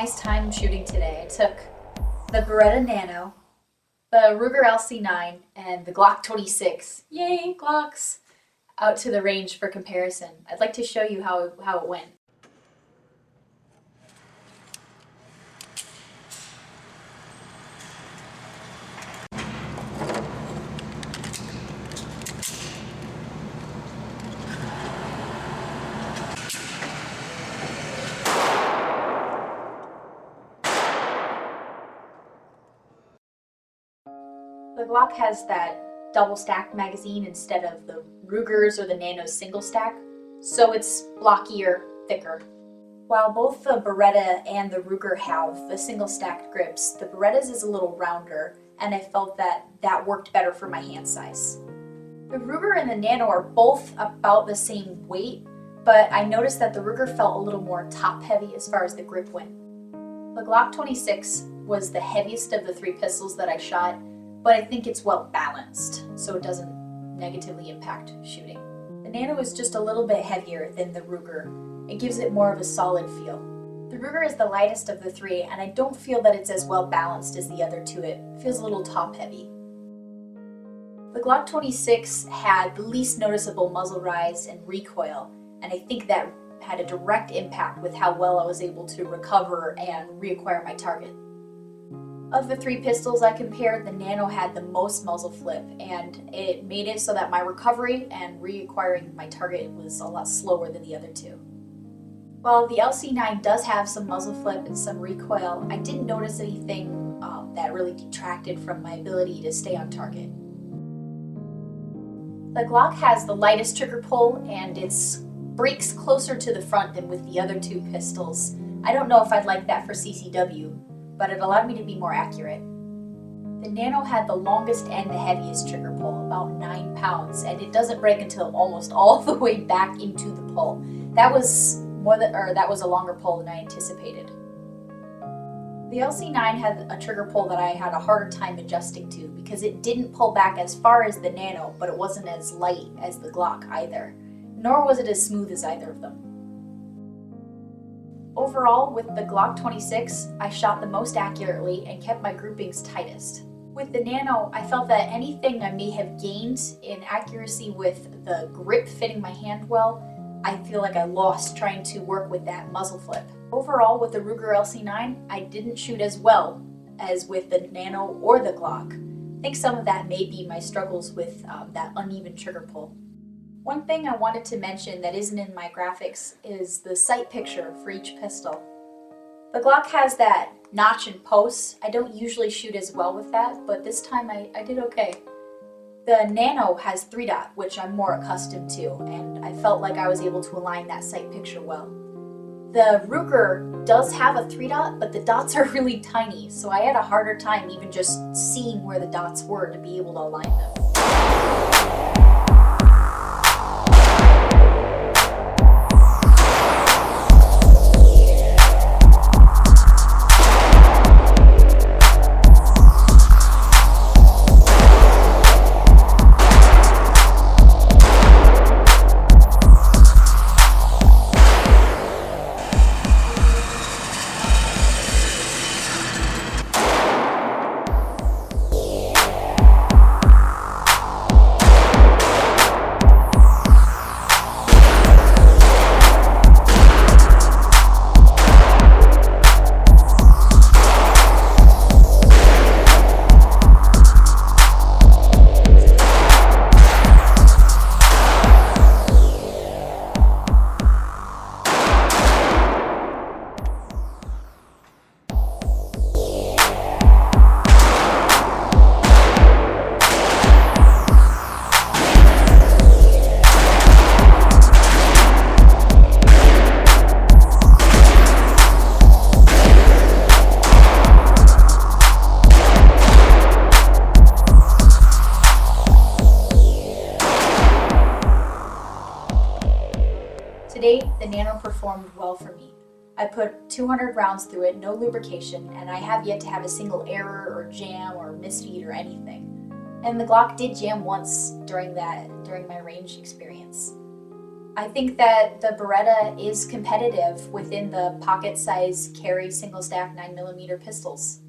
nice time shooting today. I took the Beretta Nano, the Ruger LC9, and the Glock 26, yay, Glocks, out to the range for comparison. I'd like to show you how it went. The Glock has that double stacked magazine instead of the Ruger's or the Nano's single stack, so it's blockier, thicker. While both the Beretta and the Ruger have the single stacked grips, the Beretta's is a little rounder, and I felt that worked better for my hand size. The Ruger and the Nano are both about the same weight, but I noticed that the Ruger felt a little more top heavy as far as the grip went. The Glock 26 was the heaviest of the three pistols that I shot, but I think it's well balanced, so it doesn't negatively impact shooting. The Nano is just a little bit heavier than the Ruger. It gives it more of a solid feel. The Ruger is the lightest of the three, and I don't feel that it's as well balanced as the other two. It feels a little top heavy. The Glock 26 had the least noticeable muzzle rise and recoil, and I think that had a direct impact with how well I was able to recover and reacquire my target. Of the three pistols I compared, the Nano had the most muzzle flip, and it made it so that my recovery and reacquiring my target was a lot slower than the other two. While the LC9 does have some muzzle flip and some recoil, I didn't notice anything that really detracted from my ability to stay on target. The Glock has the lightest trigger pull, and its breaks closer to the front than with the other two pistols. I don't know if I'd like that for CCW, but it allowed me to be more accurate. The Nano had the longest and the heaviest trigger pull, about 9 pounds, and it doesn't break until almost all the way back into the pull. That was a longer pull than I anticipated. The LC9 had a trigger pull that I had a harder time adjusting to because it didn't pull back as far as the Nano, but it wasn't as light as the Glock either, nor was it as smooth as either of them. Overall, with the Glock 26, I shot the most accurately and kept my groupings tightest. With the Nano, I felt that anything I may have gained in accuracy with the grip fitting my hand well, I feel like I lost trying to work with that muzzle flip. Overall, with the Ruger LC9, I didn't shoot as well as with the Nano or the Glock. I think some of that may be my struggles with that uneven trigger pull. One thing I wanted to mention that isn't in my graphics is the sight picture for each pistol. The Glock has that notch and post. I don't usually shoot as well with that, but this time I did okay. The Nano has 3-dot, which I'm more accustomed to, and I felt like I was able to align that sight picture well. The Ruger does have a 3-dot, but the dots are really tiny, so I had a harder time even just seeing where the dots were to be able to align them. To date, the Nano performed well for me. I put 200 rounds through it, no lubrication, and I have yet to have a single error or jam or misfeed or anything. And the Glock did jam once during my range experience. I think that the Beretta is competitive within the pocket size carry single stack 9mm pistols.